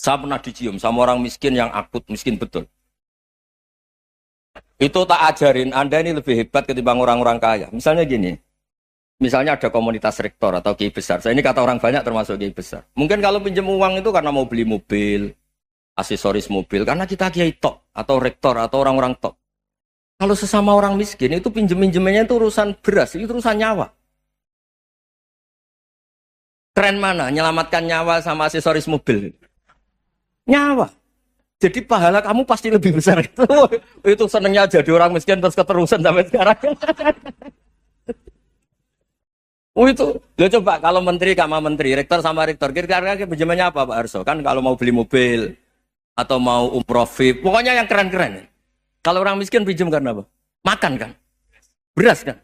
Saya pernah dicium sama orang miskin yang akut miskin betul. Itu tak ajarin, Anda ini lebih hebat ketimbang orang-orang kaya. Misalnya gini, misalnya ada komunitas rektor atau kiai besar. Saya ini kata orang banyak termasuk kiai besar. Mungkin kalau pinjam uang itu karena mau beli mobil, aksesoris mobil, karena kita kiai top atau rektor atau orang-orang top. Kalau sesama orang miskin itu pinjem-pinjemannya itu urusan beras, itu urusan nyawa. Keren mana? Menyelamatkan nyawa sama aksesoris mobil. Nyawa. Jadi pahala kamu pasti lebih besar itu. Itu senengnya jadi orang miskin terus keterusan sampai sekarang. Oh itu, lo coba kalau menteri sama menteri, rektor sama rektor, kira-kira pinjamannya apa Pak Arso? Kan kalau mau beli mobil atau mau umroh VIP, pokoknya yang keren-keren. Kalau orang miskin pinjam karena apa? Makan kan, beras kan.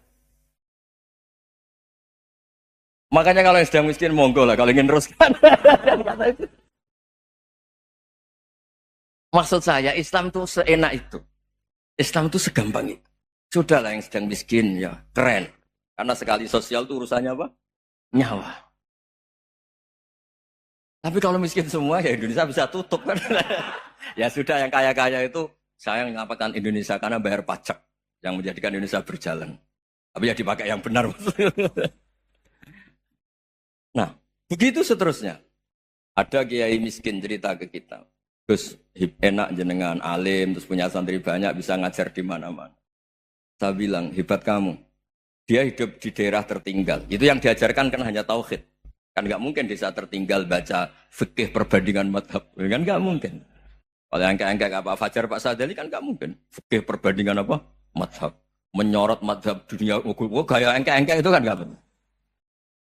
Makanya kalau yang sedang miskin monggo lah, kalau ingin teruskan. Maksud saya Islam tuh seenak itu, Islam tuh segampang itu. Sudahlah yang sedang miskin ya keren. Karena sekali sosial itu urusannya apa? Nyawa. Tapi kalau miskin semua ya Indonesia bisa tutup kan. Ya sudah yang kaya-kaya itu saya mengatakan Indonesia karena bayar pajak yang menjadikan Indonesia berjalan. Tapi ya dipakai yang benar. Nah, begitu seterusnya. Ada kiai miskin cerita ke kita. Terus enak jenengan alim, terus punya santri banyak, bisa ngajar di mana-mana. Saya bilang, hebat kamu. Dia hidup di daerah tertinggal. Itu yang diajarkan kan hanya tauhid. Kan nggak mungkin desa tertinggal baca fikih perbandingan madhab. Kan nggak mungkin. Kalau angka-angka apa Fajar Pak Sadali kan nggak mungkin. Fikih perbandingan apa? Madhab. Menyorot madhab dunia. Gaya angka-angka itu kan nggak benar.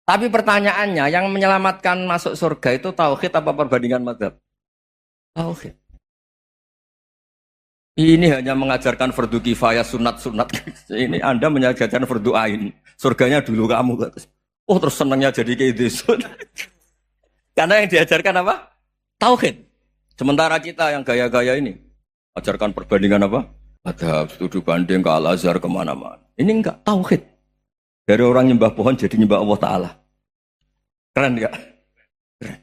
Tapi pertanyaannya, yang menyelamatkan masuk surga itu tauhid apa perbandingan madhab? Tauhid. Ini hanya mengajarkan fardu kifayah sunat-sunat. Ini Anda mengajarkan fardu ain. Surganya dulu kamu. Oh terus senangnya jadi kayak gitu. Karena yang diajarkan apa? Tauhid. Sementara kita yang gaya-gaya ini. Ajarkan perbandingan apa? Madhab, studi banding ke Al-Azhar kemana-mana. Ini enggak, tauhid. Dari orang nyembah pohon jadi nyembah Allah Ta'ala. Keren enggak? Keren.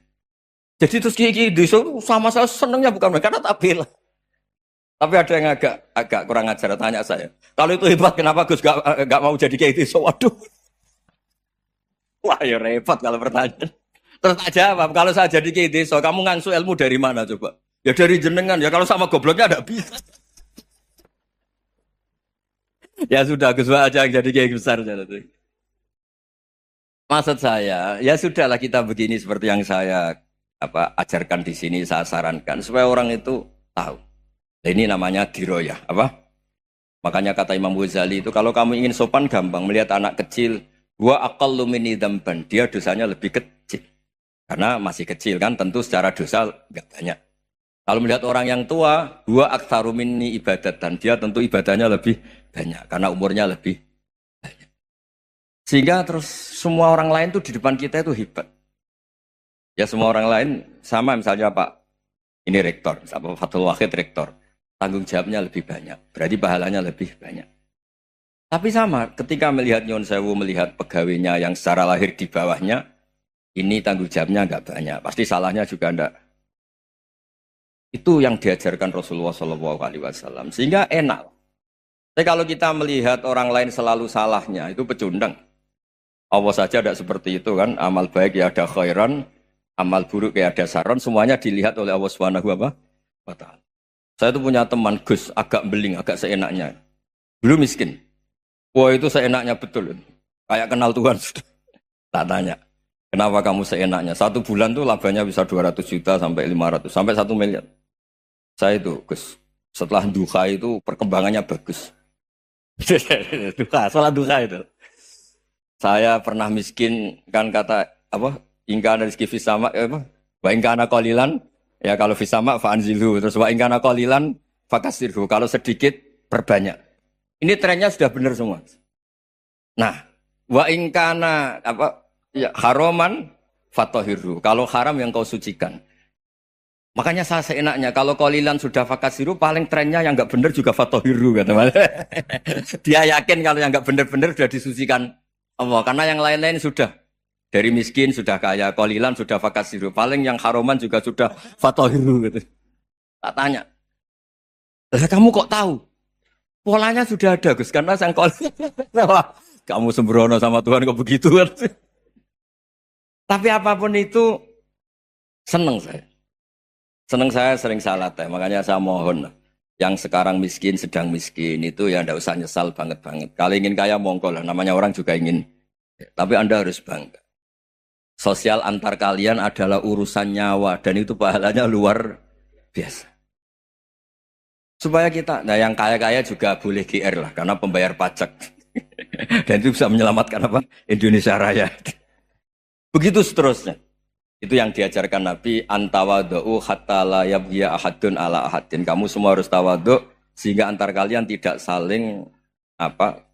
Jadi terus kiai desa sama saya senangnya bukan karena tak bela. Tapi ada yang agak kurang ajar tanya saya. Kalau itu hebat kenapa Gus gak mau jadi kiai desa? Waduh. Wah ya repot kalau pertanyaan. Terus tak jawab, kalau saya jadi kiai desa, kamu ngangsu ilmu dari mana coba? Ya dari jenengan. Ya kalau sama gobloknya ada bisa. Ya sudah Gus aja yang jadi kiai besar. Maksud saya, ya sudahlah kita begini seperti yang saya ajarkan di sini, saya sarankan supaya orang itu tahu. Nah, ini namanya diroyah, apa? Makanya kata Imam Ghazali itu kalau kamu ingin sopan gampang melihat anak kecil, wa aqallu minni dzamban, dia dosanya lebih kecil. Karena masih kecil kan, tentu secara dosa enggak banyak. Kalau melihat orang yang tua, wa aktsaru minni ibadatan, dia tentu ibadahnya lebih banyak karena umurnya lebih banyak. Sehingga terus semua orang lain tuh di depan kita itu hebat. Ya semua orang lain sama misalnya Pak, ini rektor, Pak Fathul Wahid rektor, tanggung jawabnya lebih banyak, berarti pahalanya lebih banyak. Tapi sama, ketika melihat Nyon Sewu, melihat pegawainya yang secara lahir di bawahnya, ini tanggung jawabnya enggak banyak, pasti salahnya juga enggak. Itu yang diajarkan Rasulullah SAW, sehingga enak. Tapi kalau kita melihat orang lain selalu salahnya, itu pecundang. Allah saja tidak seperti itu kan, amal baik ya ada khairan, amal buruk ya ada saron, semuanya dilihat oleh Allah Subhanahu wa Ta'ala. Saya tuh punya teman Gus, agak beling, agak seenaknya. Dulu miskin. Wah itu seenaknya betul. Kayak kenal Tuhan sudah. Tak tanya, kenapa kamu seenaknya? 1 bulan tuh labanya bisa 200 juta sampai 500, sampai 1 miliar. Saya itu Gus, setelah duha itu perkembangannya bagus. Duha, salah duha itu. Saya pernah miskin kan kata apa? Ingka dari rezeki fisama apa? Wa ingka ana qalilan ya kalau fisama fa anzilhu terus wa ingka ana qalilan fakasirhu kalau sedikit perbanyak. Ini trennya sudah benar semua. Nah, wa ingka ana apa ya haroman fatahirhu kalau haram yang kau sucikan. Makanya saya seenaknya kalau qalilan sudah fakasiru paling trennya yang enggak benar juga fatahiru kata Mas. Dia yakin kalau yang enggak benar-benar sudah disucikan Allah karena yang lain-lain sudah Dari miskin sudah kaya, qalilan sudah fakasiru. Paling yang haroman juga sudah fatohiru gitu. Tak tanya, lah kamu kok tahu? Polanya sudah ada Gus, karena sang qalilan. Kamu sembrono sama Tuhan kok begitu kan? Tapi apapun itu seneng saya. Seneng saya sering salah teh, makanya saya mohon yang sekarang miskin sedang miskin itu ya ndak usah nyesal banget-banget. Kalau ingin kaya monggo lah, namanya orang juga ingin. Tapi Anda harus bangga. Sosial antar kalian adalah urusan nyawa dan itu pahalanya luar biasa. Supaya kita, nah yang kaya-kaya juga boleh GR lah karena pembayar pajak. Dan itu bisa menyelamatkan apa? Indonesia Raya. Begitu seterusnya. Itu yang diajarkan Nabi, antawadhu hatta la yabghiya ahadun ala ahadin. Kamu semua harus tawadhu sehingga antar kalian tidak saling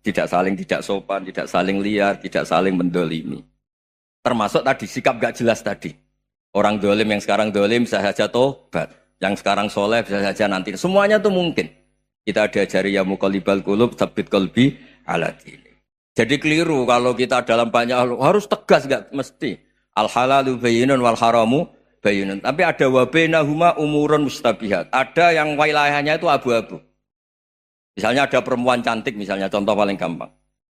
tidak sopan, tidak saling liar, tidak saling mendolimi. Termasuk tadi sikap gak jelas tadi. Orang dolim yang sekarang dolim bisa saja tobat, yang sekarang soleh bisa saja nanti. Semuanya itu mungkin. Kita diajari ya muqallibal qulub tsabbit qalbi ala dini. Jadi keliru kalau kita dalam banyak hal harus tegas, gak mesti. Al halalu bayyinun wal haramu bayyinun. Tapi ada wa bainahuma umurun mustabihat. Ada yang wilayahnya itu abu-abu. Misalnya ada perempuan cantik misalnya, contoh paling gampang.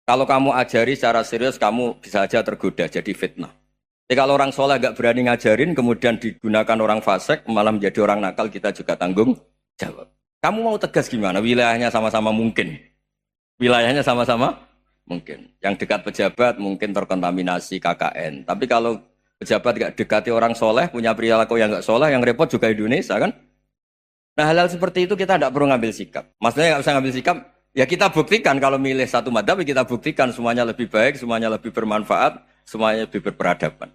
Kalau kamu ajari secara serius, kamu bisa saja tergoda jadi fitnah. Jadi kalau orang soleh gak berani ngajarin, kemudian digunakan orang fasik, malah menjadi orang nakal, kita juga tanggung jawab. Kamu mau tegas gimana? Wilayahnya sama-sama mungkin. Wilayahnya sama-sama mungkin. Yang dekat pejabat mungkin terkontaminasi KKN. Tapi kalau pejabat gak dekati orang soleh, punya perilaku yang gak soleh, yang repot juga Indonesia kan? Nah hal-hal seperti itu kita tidak perlu ngambil sikap. Maksudnya nggak usah ngambil sikap, ya kita buktikan kalau milih satu madhab, kita buktikan semuanya lebih baik, semuanya lebih bermanfaat, semuanya lebih berperadaban.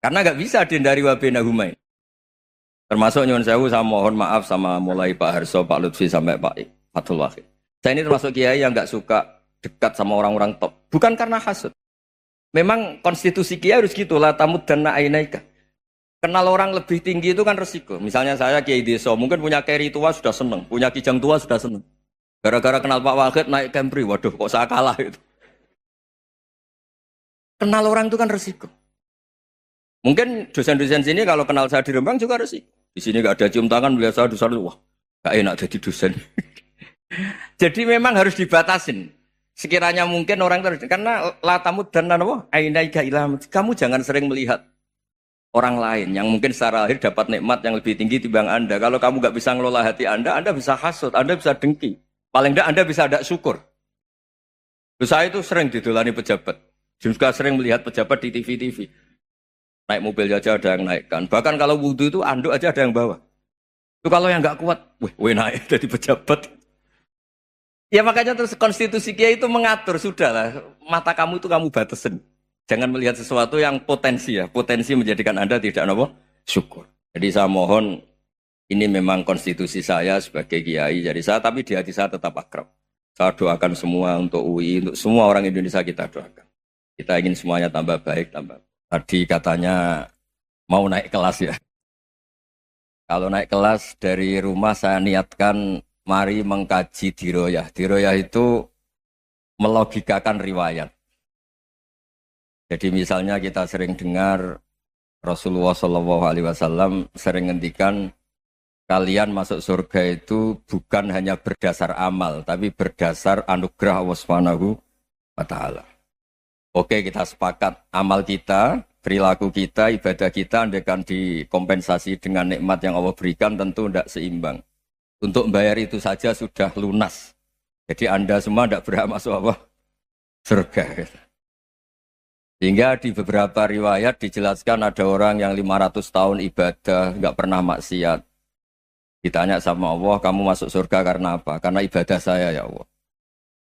Karena nggak bisa dihindari wabena humai. Termasuk nyuwun sewu, saya mohon maaf sama mulai Pak Harso, Pak Lutfi sampai Pak Fathul Wahid. Saya ini termasuk kiai yang nggak suka dekat sama orang-orang top. Bukan karena hasud. Memang konstitusi kiai harus gitu lah, tamud dan na'inaika. Kenal orang lebih tinggi itu kan resiko. Misalnya saya kiai desa, mungkin punya keri tua sudah seneng, punya kijang tua sudah seneng. Gara-gara kenal Pak Wahid naik Camry, waduh kok saya kalah itu. Kenal orang itu kan resiko. Mungkin dosen-dosen sini kalau kenal saya di Rembang juga resiko. Di sini gak ada cium tangan, biasa dosen, wah gak enak jadi dosen. Jadi memang harus dibatasin. Sekiranya mungkin orang terus, karena latamud dan apa? Ainaika ilham. Kamu jangan sering melihat orang lain yang mungkin secara lahir dapat nikmat yang lebih tinggi timbang Anda. Kalau kamu nggak bisa ngelola hati Anda bisa hasut, Anda bisa dengki. Paling tidak Anda bisa ada syukur. Saya itu sering didolani pejabat. Juga sering melihat pejabat di TV-TV. Naik mobil aja ada yang naikkan. Bahkan kalau wudhu itu anduk aja ada yang bawa. Itu kalau yang nggak kuat, weh naik jadi pejabat. Ya makanya terus konstitusi kiai itu mengatur, sudahlah. Mata kamu itu kamu batasin. Jangan melihat sesuatu yang potensi ya. Potensi menjadikan Anda tidak apa? Syukur. Jadi saya mohon, ini memang konstitusi saya sebagai kiai. Jadi saya, tapi di hati saya tetap akrab. Saya doakan semua untuk UI, untuk semua orang Indonesia kita doakan. Kita ingin semuanya tambah baik, tambah. Tadi katanya mau naik kelas ya. Kalau naik kelas dari rumah saya niatkan mari mengkaji diroyah. Diroyah itu melogikakan riwayat. Jadi misalnya kita sering dengar Rasulullah SAW sering ngendikan kalian masuk surga itu bukan hanya berdasar amal, tapi berdasar anugerah Allah Subhanahu wa Ta'ala. Oke, kita sepakat amal kita, perilaku kita, ibadah kita andaikan dikompensasi dengan nikmat yang Allah berikan tentu tidak seimbang. Untuk membayar itu saja sudah lunas. Jadi Anda semua tidak berhak masuk apa? Surga. Sehingga di beberapa riwayat dijelaskan ada orang yang 500 tahun ibadah, nggak pernah maksiat. Ditanya sama Allah, kamu masuk surga karena apa? Karena ibadah saya ya Allah.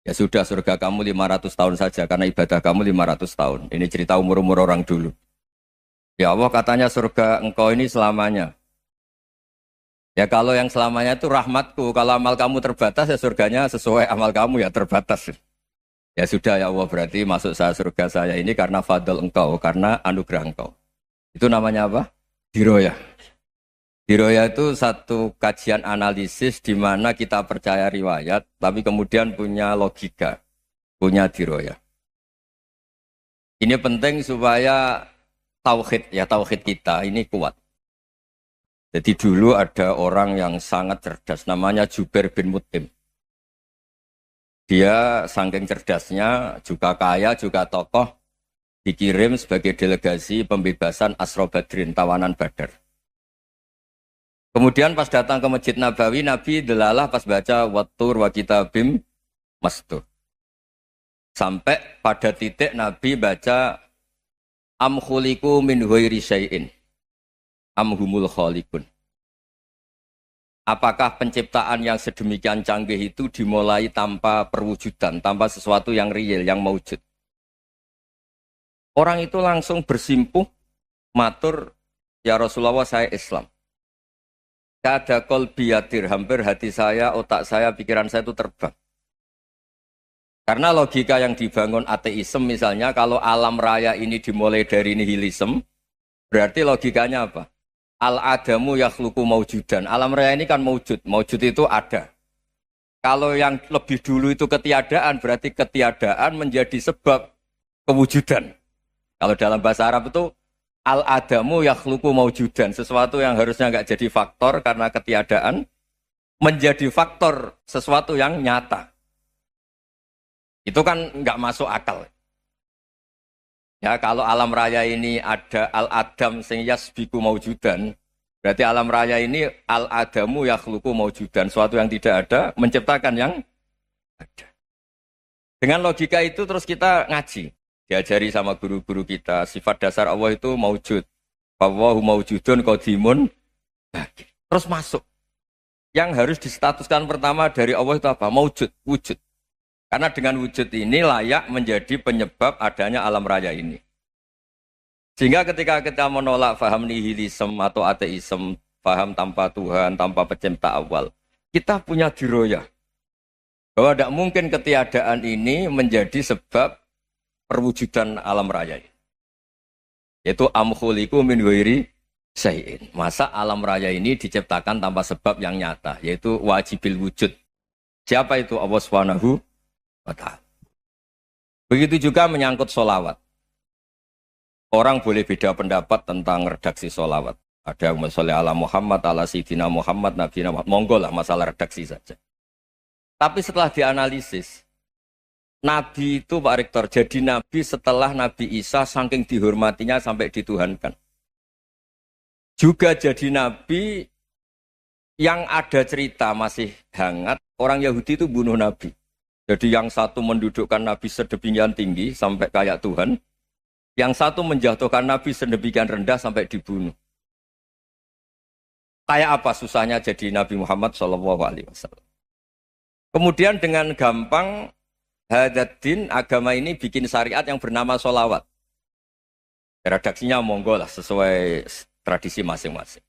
Ya sudah, surga kamu 500 tahun saja, karena ibadah kamu 500 tahun. Ini cerita umur-umur orang dulu. Ya Allah katanya surga engkau ini selamanya. Ya kalau yang selamanya itu rahmatku, kalau amal kamu terbatas ya surganya sesuai amal kamu ya terbatas. Ya sudah ya Allah, berarti masuk saya surga saya ini karena fadl engkau, karena anugerah engkau. Itu namanya apa? Diroyah. Diroyah itu satu kajian analisis di mana kita percaya riwayat, tapi kemudian punya logika, punya diroyah. Ini penting supaya tauhid kita ini kuat. Jadi dulu ada orang yang sangat cerdas, namanya Jubair bin Mut'im. Dia saking cerdasnya, juga kaya, juga tokoh, dikirim sebagai delegasi pembebasan Asra Badrin, tawanan Badar. Kemudian pas datang ke Masjid Nabawi, Nabi delalah pas baca Wattur wa kitabim mastur. Sampai pada titik Nabi baca Am khuliqu min ghairi syai'in am humul khaliqun. Apakah penciptaan yang sedemikian canggih itu dimulai tanpa perwujudan, tanpa sesuatu yang real, yang maujud? Orang itu langsung bersimpuh, matur, ya Rasulullah saya Islam. Kada qalbi yatir, hampir hati saya, otak saya, pikiran saya itu terbang. Karena logika yang dibangun ateisme misalnya, kalau alam raya ini dimulai dari nihilisme, berarti logikanya apa? Al-adamu yakhluqu maujudan. Alam raya ini kan maujud. Maujud itu ada. Kalau yang lebih dulu itu ketiadaan, berarti ketiadaan menjadi sebab kewujudan. Kalau dalam bahasa Arab itu al-adamu yakhluqu maujudan. Sesuatu yang harusnya nggak jadi faktor karena ketiadaan, menjadi faktor sesuatu yang nyata. Itu kan nggak masuk akal. Ya, kalau alam raya ini ada al-adam sing yasbiku maujudan, berarti alam raya ini al-adamu yakhluqu maujudan, sesuatu yang tidak ada menciptakan yang ada. Dengan logika itu terus kita ngaji, diajari sama guru-guru kita, sifat dasar Allah itu maujud. Wallahu maujudun qadimun. Terus masuk. Yang harus distatuskan pertama dari Allah itu apa? Maujud, wujud. Karena dengan wujud ini layak menjadi penyebab adanya alam raya ini. Sehingga ketika kita menolak faham nihilisme atau ateisme, faham tanpa Tuhan, tanpa pencipta awal, kita punya diroyah. Bahwa tidak mungkin ketiadaan ini menjadi sebab perwujudan alam raya ini. Yaitu amkhuliku min ghairi syai'in. Masa alam raya ini diciptakan tanpa sebab yang nyata, yaitu wajibil wujud. Siapa itu? Allah Subhanahu wa ta'ala. Begitu juga menyangkut sholawat. Orang boleh beda pendapat tentang redaksi sholawat. Ada yang sholli ala Muhammad, ala Sayyidina Muhammad, Nabi Muhammad. Monggo lah masalah redaksi saja. Tapi setelah dianalisis, Nabi itu Pak Rektor, jadi Nabi setelah Nabi Isa saking dihormatinya sampai dituhankan. Juga jadi Nabi yang ada cerita masih hangat, orang Yahudi itu bunuh Nabi. Jadi yang satu mendudukkan Nabi sedemikian tinggi sampai kayak Tuhan, yang satu menjatuhkan Nabi sedemikian rendah sampai dibunuh. Kayak apa susahnya jadi Nabi Muhammad SAW. Kemudian dengan gampang Hadaddin agama ini bikin syariat yang bernama sholawat. Redaksinya monggo lah sesuai tradisi masing-masing.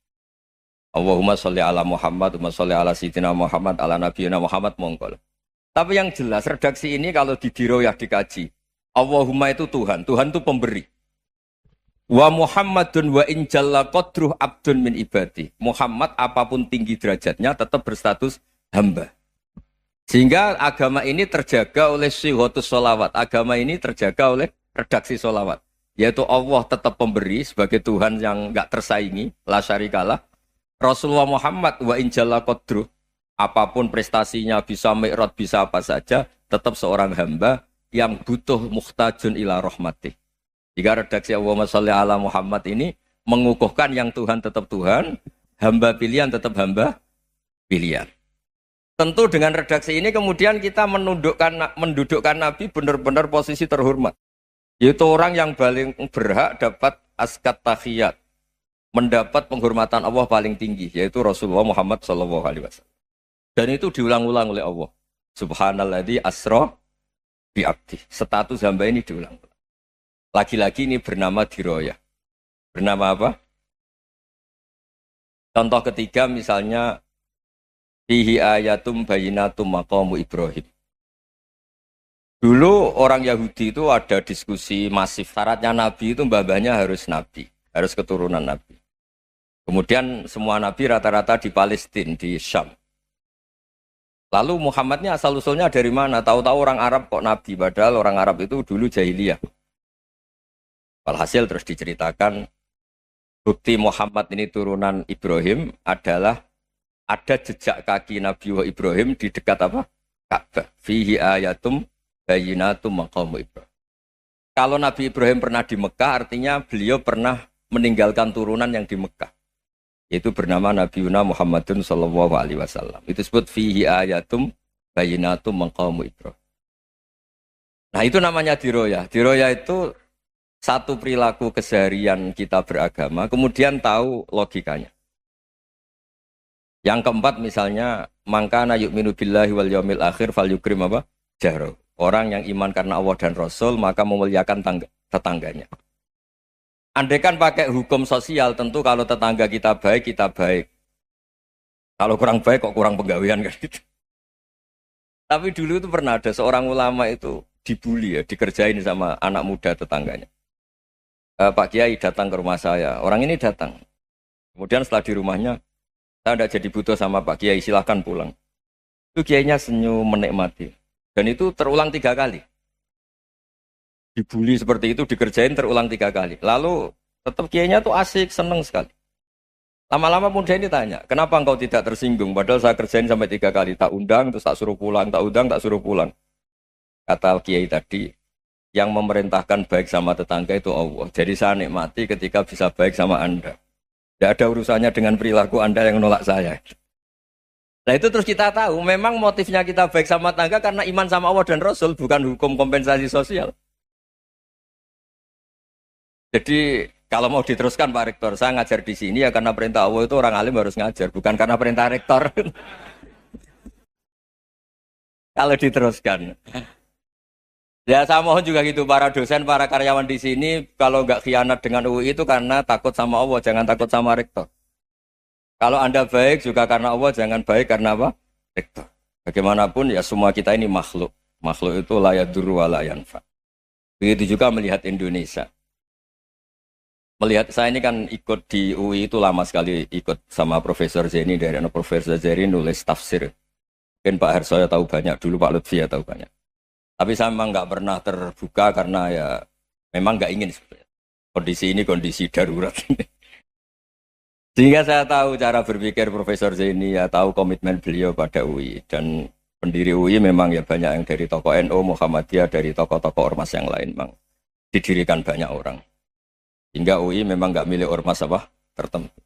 Allahumma sholli ala Muhammad, Allahumma sholli ala Sayyidina Muhammad, ala Nabiyina Muhammad, monggo lah. Tapi yang jelas redaksi ini kalau didiroyah dikaji, Allahumma itu Tuhan, Tuhan itu pemberi. Wa Muhammadun wa in jalla qadruh abdun min ibadi. Muhammad apapun tinggi derajatnya tetap berstatus hamba. Sehingga agama ini terjaga oleh syihotus sholawat. Agama ini terjaga oleh redaksi sholawat. Yaitu Allah tetap pemberi sebagai Tuhan yang enggak tersaingi, la syarikalah. Rasulullah Muhammad wa in jalla qadruh. Apapun prestasinya, bisa mi'raj, bisa apa saja, tetap seorang hamba yang butuh muhtajun ila rahmatih. Jika redaksi Allahumma sholli ala Muhammad ini mengukuhkan yang Tuhan tetap Tuhan, hamba pilihan tetap hamba pilihan. Tentu dengan redaksi ini kemudian kita mendudukkan Nabi benar-benar posisi terhormat. Yaitu orang yang paling berhak dapat askat tahiyat, mendapat penghormatan Allah paling tinggi, yaitu Rasulullah Muhammad SAW. Dan itu diulang-ulang oleh Allah. Subhanalladzi asra bi abdi. Status hamba ini diulang-ulang. Lagi-lagi ini bernama diroyah. Bernama apa? Contoh ketiga misalnya fihi ayatum bayinatum maqamu Ibrahim. Dulu orang Yahudi itu ada diskusi masif. Syaratnya Nabi itu mbah-mbahnya harus Nabi. Harus keturunan Nabi. Kemudian semua Nabi rata-rata di Palestina, di Syam. Lalu Muhammadnya asal-usulnya dari mana? Tahu-tahu orang Arab kok Nabi. Padahal orang Arab itu dulu jahiliyah. Walhasil terus diceritakan bukti Muhammad ini turunan Ibrahim adalah ada jejak kaki Nabi Ibrahim di dekat apa? Ka'bah. Fihi ayatum bayyinatum maqamu Ibrahim. Kalau Nabi Ibrahim pernah di Mekah, artinya beliau pernah meninggalkan turunan yang di Mekah. Yaitu bernama Nabiuna Muhammadun sallallahu alaihi wasallam. Itu disebut fihi ayatum bayyinatum maqamu Ibrahim. Nah, itu namanya diroya. Diroya itu satu perilaku keseharian kita beragama, kemudian tahu logikanya. Yang keempat misalnya, mangkana yu'minu billahi wal yaumil akhir fal yukrim apa? Jaro. Orang yang iman karena Allah dan Rasul, maka memuliakan tetangganya. Andai kan pakai hukum sosial, tentu kalau tetangga kita baik, kita baik. Kalau kurang baik, kok kurang penggawean kan gitu. Tapi dulu itu pernah ada seorang ulama itu dibully ya, dikerjain sama anak muda tetangganya. Pak Kiai datang ke rumah saya, orang ini datang. Kemudian setelah di rumahnya, saya tidak jadi butuh sama Pak Kiai, silahkan pulang. Itu Kiainya senyum menikmati. Dan itu terulang 3 kali. Dibully seperti itu, dikerjain terulang 3 kali. Lalu tetap Kiainya tuh asik, seneng sekali. Lama-lama muda ini tanya, kenapa engkau tidak tersinggung? Padahal saya kerjain sampai 3 kali. Tak undang, terus tak suruh pulang, tak undang, tak suruh pulang. Kata Kiai tadi, yang memerintahkan baik sama tetangga itu Allah. Jadi saya nikmati ketika bisa baik sama Anda. Tidak ada urusannya dengan perilaku Anda yang menolak saya. Nah itu terus kita tahu, memang motifnya kita baik sama tangga karena iman sama Allah dan Rasul, bukan hukum kompensasi sosial. Jadi kalau mau diteruskan Pak Rektor, saya ngajar di sini ya karena perintah Allah itu orang alim harus ngajar, bukan karena perintah Rektor. Kalau diteruskan. Ya saya mohon juga gitu, para dosen, para karyawan di sini, kalau nggak khianat dengan UI itu karena takut sama Allah, jangan takut sama Rektor. Kalau Anda baik juga karena Allah, jangan baik karena apa? Rektor. Bagaimanapun ya semua kita ini makhluk. Makhluk itu la yadurru wa la yanfa. Begitu juga melihat Indonesia. Melihat saya ini kan ikut di UI itu lama sekali, ikut sama Profesor Zeni dari Profesor Zeni nulis tafsir. Mungkin Pak Harsoyo tahu banyak, dulu Pak Lutfi ya tahu banyak. Tapi saya memang nggak pernah terbuka karena ya memang nggak ingin sebenarnya. Kondisi ini kondisi darurat ini. Sehingga saya tahu cara berpikir Profesor Zaini, ya tahu komitmen beliau pada UI. Dan pendiri UI memang ya banyak yang dari tokoh NU, Muhammadiyah, dari tokoh-tokoh ormas yang lain memang didirikan banyak orang. Hingga UI memang nggak milik ormas apa tertentu.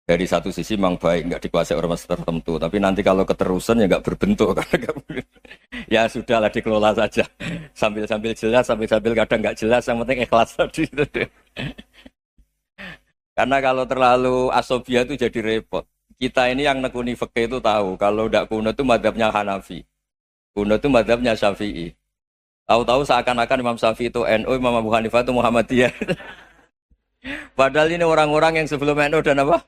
Dari satu sisi memang baik, nggak dikuasai ormas tertentu. Tapi nanti kalau keterusan ya nggak berbentuk. Ya sudahlah dikelola saja. Sambil-sambil jelas, sambil-sambil kadang nggak jelas, yang penting ikhlas tadi. Karena kalau terlalu asobia itu jadi repot. Kita ini yang nekuni fikih itu tahu, kalau tidak kuno itu madhabnya Hanafi. Kuno itu madhabnya Syafi'i. Tahu-tahu seakan-akan Imam Syafi'i itu NU, Imam Abu Hanifah itu Muhammadiyah. Padahal ini orang-orang yang sebelum NU dan apa?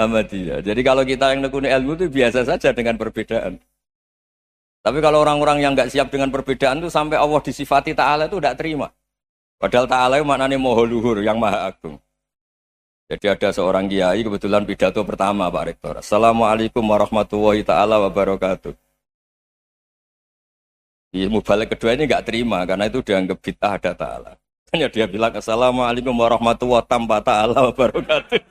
Muhammadiyah. Jadi kalau kita yang nekuni ilmu itu biasa saja dengan perbedaan. Tapi kalau orang-orang yang nggak siap dengan perbedaan itu sampai Allah disifati Ta'ala itu tidak terima. Padahal Ta'ala itu maknanya Maha Luhur, yang Maha Agung. Jadi ada seorang kiai kebetulan pidato pertama Pak Rektor. Assalamualaikum warahmatullahi ta'ala wabarakatuh. Di mubalik kedua ini nggak terima karena itu dianggap bid'ah ada ta'ala. Hanya dia bilang Assalamualaikum warahmatullahi ta'ala wabarakatuh.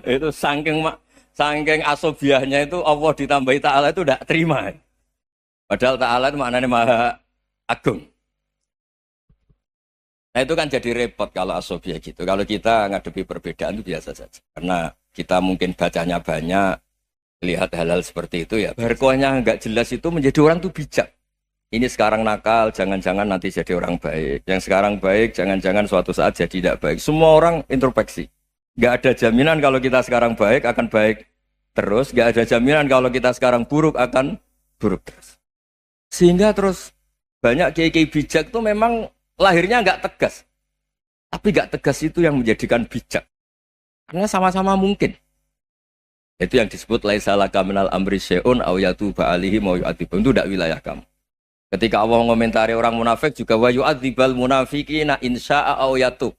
Itu saking asobiahnya itu Allah ditambahi ta'ala itu tidak terima. Padahal ta'ala itu maknanya Maha Agung. Nah itu kan jadi repot kalau asobia gitu. Kalau kita ngadepi perbedaan itu biasa saja. Karena kita mungkin bacanya banyak, lihat hal-hal seperti itu ya. Berkuahnya nggak jelas itu menjadi orang tuh bijak. Ini sekarang nakal, jangan-jangan nanti jadi orang baik. Yang sekarang baik, jangan-jangan suatu saat jadi tidak baik. Semua orang introspeksi. Nggak ada jaminan kalau kita sekarang baik akan baik terus. Nggak ada jaminan kalau kita sekarang buruk akan buruk terus. Sehingga terus banyak kiai-kiai bijak itu memang lahirnya nggak tegas, tapi nggak tegas itu yang menjadikan bijak, karena sama-sama mungkin. Itu yang disebut laisa laka minal amri syai'un aw yatuba alaihi wa yu'adzibum, itu tidak wilayah kamu. Ketika Allah mengomentari orang munafik juga wa yu'adzibal munafiqina insya'a aw yatub.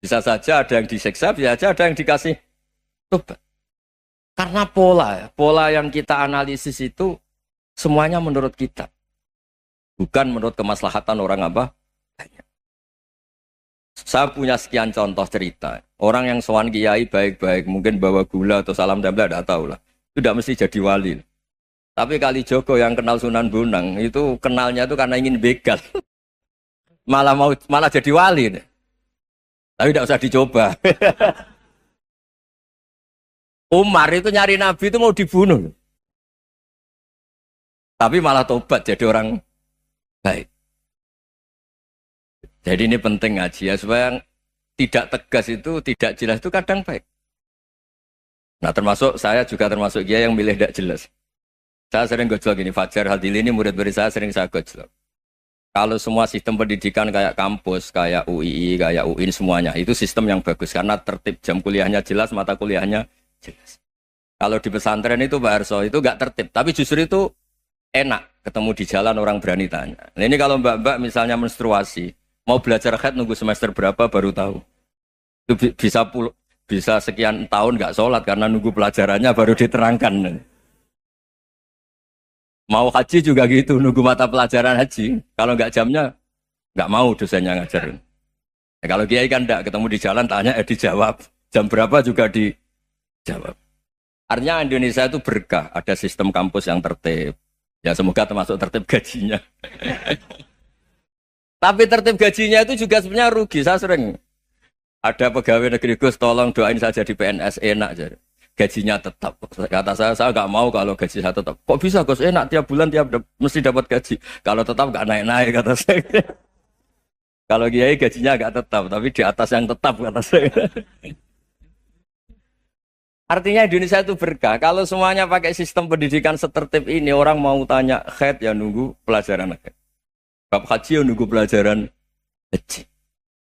Bisa saja ada yang disiksa, bisa saja ada yang dikasih tobat. Karena pola yang kita analisis itu semuanya menurut kita, bukan menurut kemaslahatan orang apa. Saya punya sekian contoh cerita. Orang yang sowan kiai baik-baik, mungkin bawa gula atau salam tempel, tidak tahu lah. Itu tidak mesti jadi wali. Tapi kali Joko yang kenal Sunan Bonang, itu kenalnya itu karena ingin begal. Malah jadi wali. Tapi tidak usah dicoba. Umar itu nyari Nabi itu mau dibunuh. Tapi malah tobat jadi orang baik. Jadi ini penting ngaji ya, supaya tidak tegas itu, tidak jelas itu kadang baik. Nah termasuk saya juga termasuk dia yang milih tidak jelas. Saya sering gojlok ini, Fajar Hadili ini murid-murid saya sering saya gojlok. Kalau semua sistem pendidikan kayak kampus, kayak UII, kayak UIN semuanya, itu sistem yang bagus karena tertib, jam kuliahnya jelas, mata kuliahnya jelas. Kalau di pesantren itu Pak Arso itu gak tertib, tapi justru itu enak ketemu di jalan orang berani tanya. Nah ini kalau mbak-mbak misalnya menstruasi, mau belajar haid nunggu semester berapa baru tahu. Itu bisa sekian tahun gak sholat karena nunggu pelajarannya baru diterangkan. Mau haji juga gitu, nunggu mata pelajaran haji. Kalau nggak jamnya, nggak mau dosennya ngajarin. Ya, kalau kiai kan enggak, ketemu di jalan tanya, dijawab. Jam berapa juga dijawab. Artinya Indonesia itu berkah, ada sistem kampus yang tertib. Ya semoga termasuk tertib gajinya. Tapi tertib gajinya itu juga sebenarnya rugi. Saya sering ada pegawai negeri Gus, tolong doain saja di PNS enak jadi. Gajinya tetap. Kata saya nggak mau kalau gaji saya tetap. Kok bisa Gus? Enak tiap bulan mesti dapat gaji. Kalau tetap nggak naik-naik kata saya. Kalau kiai gajinya nggak tetap, tapi di atas yang tetap kata saya. Artinya Indonesia itu berkah. Kalau semuanya pakai sistem pendidikan setertib ini, orang mau tanya haid ya nunggu pelajaran haid. Bab haji ya nunggu pelajaran haji.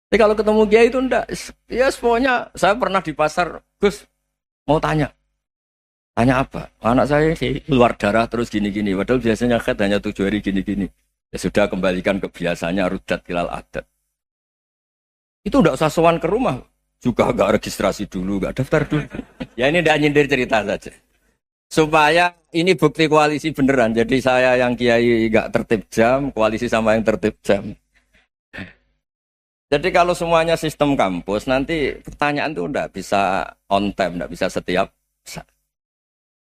Tapi kalau ketemu kiai itu enggak. Ya semuanya saya pernah di pasar, Gus. Mau tanya apa? Anak saya sih keluar darah terus gini-gini. Padahal biasanya haid hanya 7 hari gini-gini. Ya sudah kembalikan ke biasanya rudat kilal adat. Itu enggak usah sowan ke rumah. Juga enggak registrasi dulu, enggak daftar dulu. Ya ini enggak nyindir cerita saja. Supaya ini bukti koalisi beneran. Jadi saya yang kiai enggak tertib jam, koalisi sama yang tertib jam. Jadi kalau semuanya sistem kampus, nanti pertanyaan itu enggak bisa on time, enggak bisa setiap saat.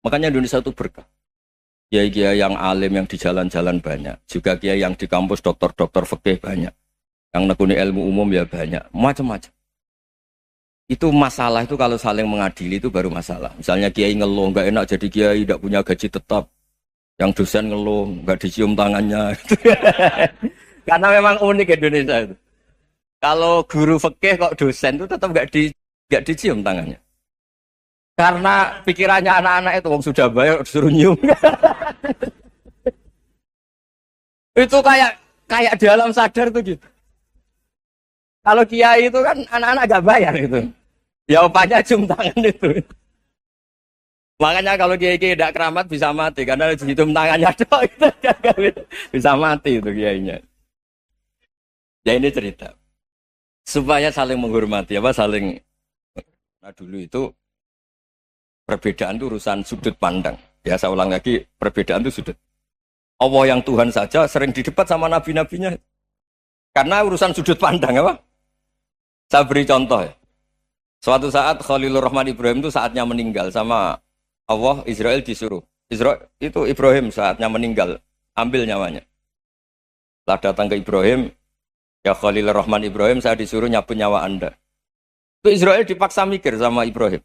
Makanya Indonesia itu berkah. Kiai-kiai yang alim yang di jalan-jalan banyak. Juga kiai yang di kampus dokter-dokter fikih banyak. Yang nekuni ilmu umum ya banyak. Macam-macam. Itu masalah itu kalau saling mengadili itu baru masalah. Misalnya kiai ngeluh, enggak enak jadi kiai, enggak punya gaji tetap. Yang dosen ngeluh, enggak dicium tangannya. Karena memang unik Indonesia itu. Kalau guru fikih kok dosen itu tetap nggak dicium tangannya. Karena pikirannya anak-anak itu wong sudah bayar disuruh nyium. Itu kayak di alam sadar tuh gitu. Kalau kiai itu kan anak-anak nggak bayar itu. Ya opanya cium tangan itu. Makanya kalau kiai-kiai tidak keramat bisa mati karena dicium tangannya doang itu bisa mati itu kiainya. Ya ini cerita. Supaya saling menghormati, saling. Nah dulu itu perbedaan itu urusan sudut pandang. Ya saya ulang lagi, perbedaan itu sudut. Allah yang Tuhan saja sering didebat sama nabi-nabinya. Karena urusan sudut pandang apa? Saya beri contoh ya. Suatu saat Khalilur Rahman Ibrahim itu saatnya meninggal sama Allah, Israel disuruh. Israel itu Ibrahim saatnya meninggal, ambil nyawanya. Setelah datang ke Ibrahim, ya Khalilur Rahman Ibrahim, saya disuruh nyabut nyawa Anda. Itu Israel dipaksa mikir sama Ibrahim.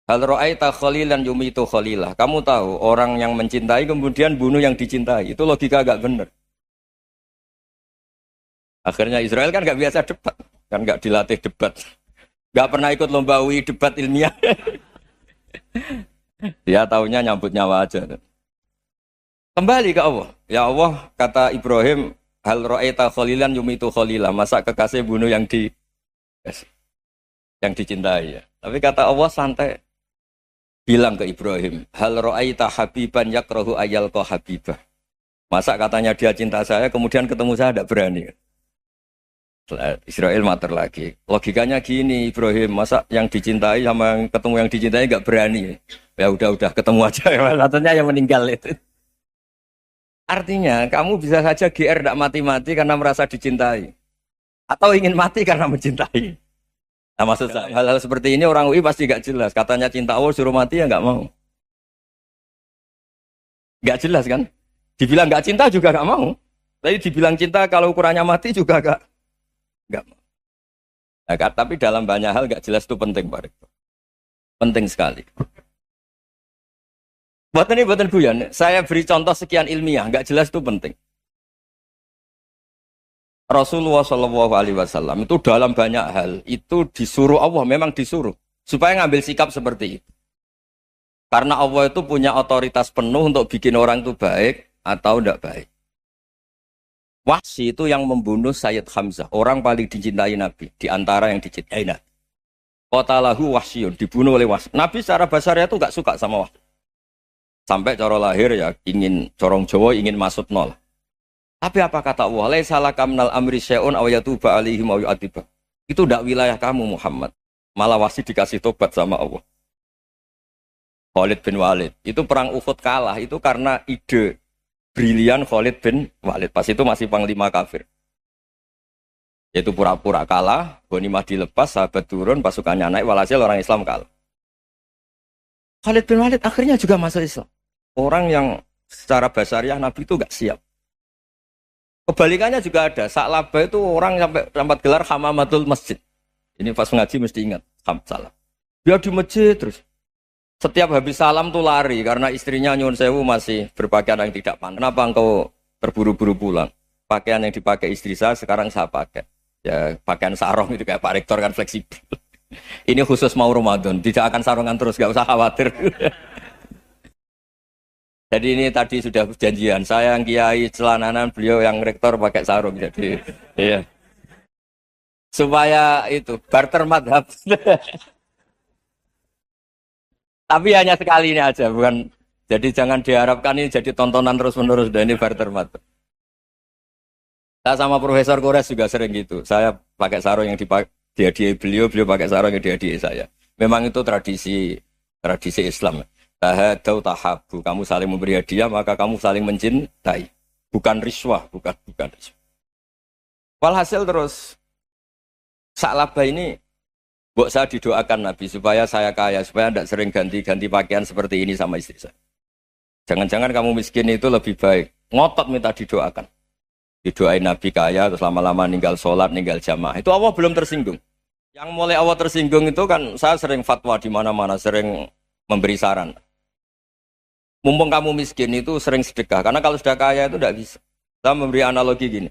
Hal ra'aita khalilan yumitu khalilah. Kamu tahu orang yang mencintai kemudian bunuh yang dicintai. Itu logika agak benar. Akhirnya Israel kan gak biasa debat. Kan gak dilatih debat. Gak pernah ikut lomba UI debat ilmiah. Dia taunya nyambut nyawa aja. Kembali ke Allah. Ya Allah, kata Ibrahim, hal ra'aita khalilan yumitu khalilah. Masa kekasih bunuh yang dicintai ya. Tapi kata Allah santai. Bilang ke Ibrahim, hal ra'aita habiban yakrahu ayyalqa habibah. Masa katanya dia cinta saya kemudian ketemu saya tidak berani. Israel mater lagi. Logikanya gini Ibrahim, masa yang dicintai sama yang ketemu yang dicintai enggak berani. Ya udah ketemu aja. Satunya yang meninggal itu. Artinya kamu bisa saja GR tidak mati-mati karena merasa dicintai. Atau ingin mati karena mencintai. Nah, maksud saya, hal-hal seperti ini orang UI pasti gak jelas. Katanya cinta Allah suruh mati ya nggak mau. Gak jelas kan? Dibilang gak cinta juga gak mau. Tapi dibilang cinta kalau ukurannya mati juga gak mau. Nah, tapi dalam banyak hal gak jelas itu penting, Pak Rektor. Penting sekali. Buatan Buyan, saya beri contoh sekian ilmiah, gak jelas itu penting. Rasulullah Shallallahu Alaihi Wasallam itu dalam banyak hal itu disuruh Allah, memang disuruh supaya ngambil sikap seperti itu. Karena Allah itu punya otoritas penuh untuk bikin orang itu baik atau tidak baik. Wahsy itu yang membunuh Sayyid Hamzah, orang paling dicintai Nabi di antara yang dicintai Nabi. Qatalahu Wahsyun, dibunuh oleh Wahsy. Nabi secara basarnya itu nggak suka sama Wahsy. Sampai cara lahir ya ingin corong Jawa ingin masuk nol. Tapi apa kata Allah? Laisa laka minal amri syai'un aw yatuba alaihim aw yu'adziba. Itu tidak wilayah kamu Muhammad. Malah Wahsy dikasih tobat sama Allah. Khalid bin Walid. Itu perang Uhud kalah itu karena ide brilian Khalid bin Walid. Pas itu masih panglima kafir. Yaitu pura-pura kalah, ghanimah dilepas, sahabat turun, pasukannya naik, walhasil orang Islam kalah. Khalid bin Walid akhirnya juga masuk Islam. Orang yang secara basariah Nabi itu gak siap. Kebalikannya juga ada. Sa'labah itu orang sampai gelar hamamatul masjid. Ini pas ngaji mesti ingat. Salah. Dia di masjid terus. Setiap habis salam tuh lari. Karena istrinya nyuwun sewu masih berpakaian yang tidak pantas. Kenapa engkau terburu-buru pulang? Pakaian yang dipakai istri saya sekarang saya pakai. Ya pakaian sarung itu kayak Pak Rektor kan fleksibel. Ini khusus mau Ramadan. Tidak akan sarungan terus. Gak usah khawatir. Jadi ini tadi sudah perjanjian. Saya yang kiai celananan, beliau yang rektor pakai sarung. Jadi, iya. Supaya itu barter madhab. Tapi hanya sekali ini aja, bukan. Jadi jangan diharapkan ini jadi tontonan terus-menerus. Dan ini barter madhab. Saya sama Profesor Kores juga sering gitu. Saya pakai sarung yang dihadiahi beliau, beliau pakai sarung yang dihadiahi saya. Memang itu tradisi Islam. Tahadau tahabu, kamu saling memberi hadiah maka kamu saling mencintai, bukan riswah, bukan riswah. Walhasil terus Sa'labah ini buat saya didoakan Nabi supaya saya kaya, supaya tidak sering ganti-ganti pakaian seperti ini sama istri saya. Jangan-jangan kamu miskin itu lebih baik, ngotot minta didoakan. Didoain Nabi kaya terus lama-lama ninggal sholat, ninggal jamaah. Itu Allah belum tersinggung. Yang mulai Allah tersinggung itu kan saya sering fatwa di mana-mana, sering memberi saran. Mumpung kamu miskin itu sering sedekah. Karena kalau sudah kaya itu tidak bisa. Saya memberi analogi gini.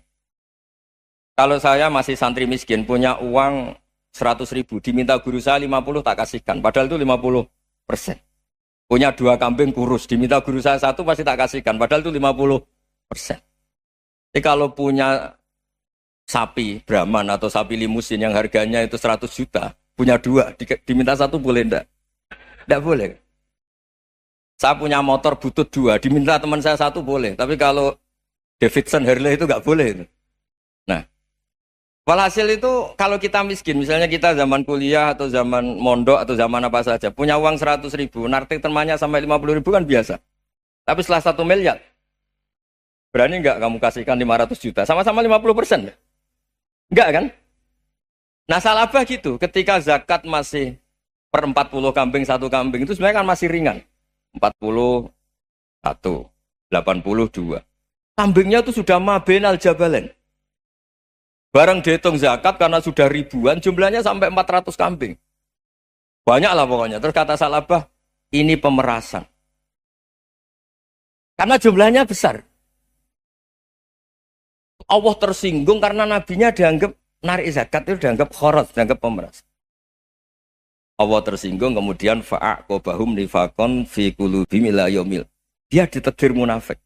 Kalau saya masih santri miskin, punya uang 100.000. Diminta guru saya 50 tak kasihkan. Padahal itu 50%. Punya 2 kambing kurus. Diminta guru saya 1 pasti tak kasihkan. Padahal itu 50%. Jadi kalau punya sapi Brahman atau sapi limusin yang harganya itu 100 juta. Punya 2. Diminta 1 boleh enggak? Enggak boleh. Saya punya motor butut 2, diminta teman saya 1 boleh. Tapi kalau Davidson Harley itu nggak boleh. Nah, walhasil itu kalau kita miskin, misalnya kita zaman kuliah atau zaman mondok atau zaman apa saja, punya uang 100.000, nartik temannya sampai 50.000 kan biasa. Tapi setelah 1 miliar, berani nggak kamu kasihkan 500 juta? Sama-sama 50%. Enggak kan? Nah, Sa'labah gitu, ketika zakat masih per 40 kambing, 1 kambing, itu sebenarnya kan masih ringan. 41, 82. Kambingnya itu sudah mabenal jabalen. Barang dihitung zakat karena sudah ribuan, jumlahnya sampai 400 kambing. Banyak lah pokoknya. Terus kata Sa'labah, ini pemerasan. Karena jumlahnya besar. Allah tersinggung karena nabinya dianggap narik zakat itu dianggap khorot, dianggap pemeras. Allah tersinggung kemudian fa'aqobahum nifakon fi qulubihim ila yaumil. Dia ditakdir munafik.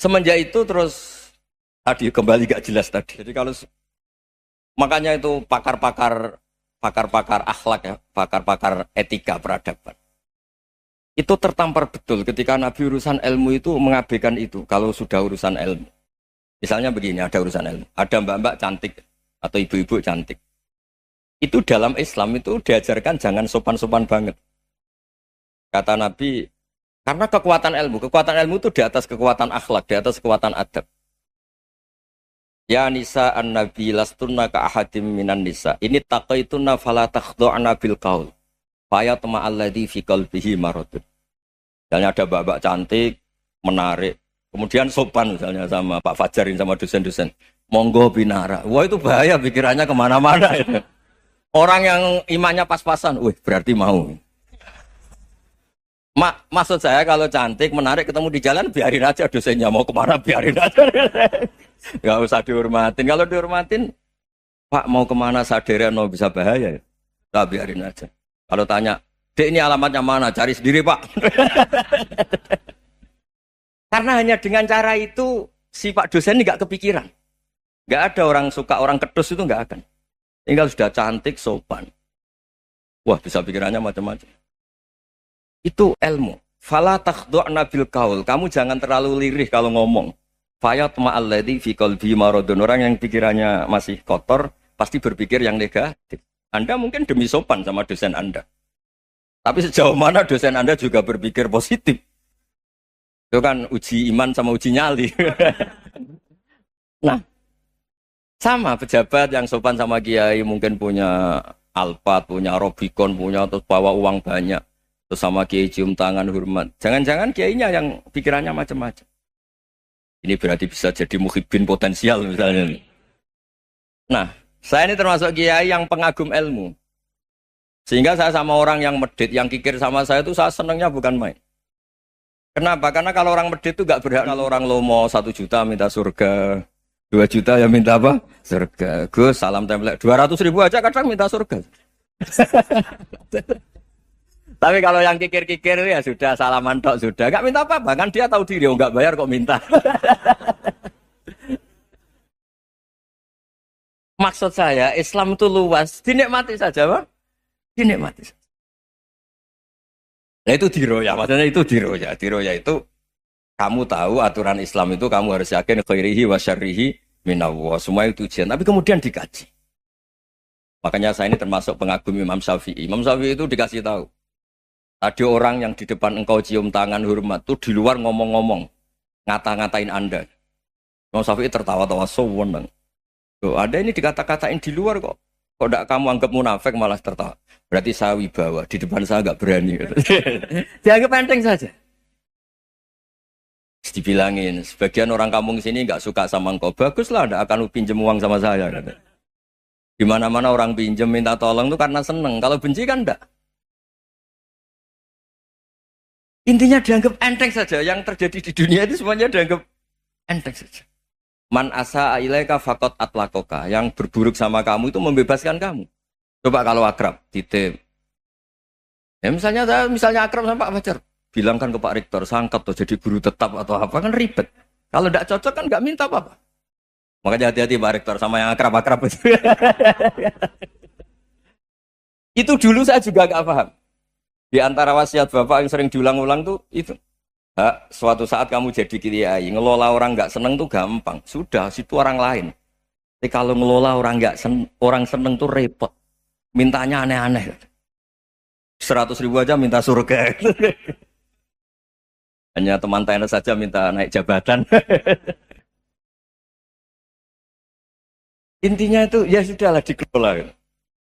Semenjak itu terus tadi kembali gak jelas tadi. Jadi kalau makanya itu pakar-pakar akhlak ya, pakar-pakar etika peradaban. Itu tertampar betul ketika Nabi urusan ilmu itu mengabaikan itu kalau sudah urusan ilmu. Misalnya begini, ada urusan ilmu, ada mbak-mbak cantik atau ibu-ibu cantik. Itu dalam Islam itu diajarkan jangan sopan-sopan banget. Kata Nabi, karena kekuatan ilmu itu di atas kekuatan akhlak, di atas kekuatan adab. Ya nisa an-nabi lastunna ka ahadim minan nisa. Ini taqaitunna fala takhdu'na bil qaul. Fayatma alladzi fi qalbihi maradun. Misalnya ada mbak-mbak cantik, menarik, kemudian sopan misalnya sama Pak Fajarin sama dosen-dosen. Monggo binara. Wah itu bahaya pikirannya kemana-mana. Ya. Orang yang imannya pas-pasan, wih berarti mau. Maksud saya kalau cantik, menarik ketemu di jalan biarin aja dosennya mau kemana biarin aja. Gak usah dihormatin. Kalau dihormatin, Pak mau kemana sadarian mau bisa bahaya ya. Nah, biarin aja. Kalau tanya, Dek ini alamatnya mana? Cari sendiri Pak. Karena hanya dengan cara itu si Pak dosen ini gak kepikiran. Gak ada orang suka orang kedus itu gak akan. Tinggal sudah cantik, sopan. Wah bisa pikirannya macam-macam. Itu ilmu. Fala takhdu'na bil qaul. Kamu jangan terlalu lirih kalau ngomong. Fayatma alladzi fi qalbi maradun. Orang yang pikirannya masih kotor pasti berpikir yang negatif. Anda mungkin demi sopan sama dosen Anda. Tapi sejauh mana dosen Anda juga berpikir positif. Itu kan uji iman sama uji nyali. Nah, sama pejabat yang sopan sama kiai mungkin punya Alphard, punya Robicon, punya terus bawa uang banyak. Terus sama kiai cium tangan hormat. Jangan-jangan kiainya yang pikirannya macam-macam. Ini berarti bisa jadi muhibbin potensial misalnya. Nah, saya ini termasuk kiai yang pengagum ilmu. Sehingga saya sama orang yang medit, yang kikir sama saya itu saya senangnya bukan main. Kenapa? Karena kalau orang medit itu gak berhak. Kalau orang lomo 1 juta minta surga, 2 juta ya minta apa? Surga. Gus, salam template. 200.000 aja kadang minta surga. Tapi kalau yang kikir-kikir ya sudah salaman tok sudah. Gak minta apa-apa kan dia tahu diri, gak bayar kok minta. Maksud saya Islam itu luas, dinikmati saja Pak. Dinikmati saja. Nah itu diroya, maksudnya itu diroya. Diroya itu kamu tahu aturan Islam itu kamu harus yakin khairihi wa syarrihi minallah. Semua itu ujian, tapi kemudian dikaji. Makanya saya ini termasuk pengagum Imam Syafi'i. Imam Syafi'i itu dikasih tahu. Ada orang yang di depan engkau cium tangan hormat tuh di luar ngomong-ngomong, ngata-ngatain Anda. Imam Syafi'i tertawa-tawa sewenang. Loh, ada ini dikata-katain di luar kok. Kok tidak kamu anggap munafik malah tertawa. Berarti saya wibawa, di depan saya nggak berani. Dianggap enteng saja. Dibilangin, sebagian orang kampung sini nggak suka sama engkau. Baguslah, tidak akan pinjam uang sama saya. Di mana-mana orang pinjam minta tolong tuh karena seneng. Kalau benci kan enggak. Intinya dianggap enteng saja. Yang terjadi di dunia itu semuanya dianggap enteng saja. Man asa ilaika faqat atlakoka. Yang berburuk sama kamu itu membebaskan kamu. Coba kalau akrab, titip. Ya misalnya akrab sama Pak Fajar. Bilangkan ke Pak Rektor, sangkat atau jadi guru tetap atau apa kan ribet. Kalau tidak cocok kan nggak minta apa-apa. Makanya hati-hati Pak Rektor sama yang akrab-akrab itu. Itu dulu saya juga nggak paham. Di antara wasiat Bapak yang sering diulang-ulang tuh itu. Suatu saat kamu jadi kiai, ngelola orang nggak seneng tuh gampang. Sudah, situ orang lain. Tapi kalau ngelola orang nggak orang seneng tuh repot. Mintanya aneh-aneh. 100.000 aja minta surga. Hanya teman tenis saja minta naik jabatan. Intinya itu ya sudahlah dikelola.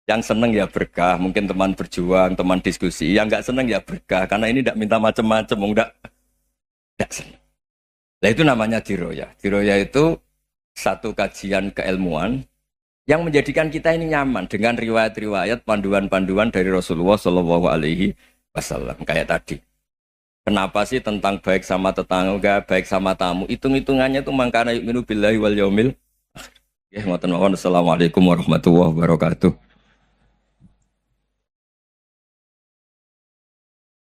Yang seneng ya berkah, mungkin teman berjuang, teman diskusi. Yang nggak seneng ya berkah, karena ini tidak minta macam-macam, tidak seneng. Nah itu namanya diroya. Diroya itu satu kajian keilmuan yang menjadikan kita ini nyaman dengan riwayat-riwayat, panduan-panduan dari Rasulullah Shallallahu Alaihi Wasallam. Kayak tadi. Kenapa sih tentang baik sama tetangga, baik sama tamu? Hitung-hitungannya itu mangkana yu'minu billahi wal yaumil. Ya, Assalamualaikum warahmatullahi wabarakatuh.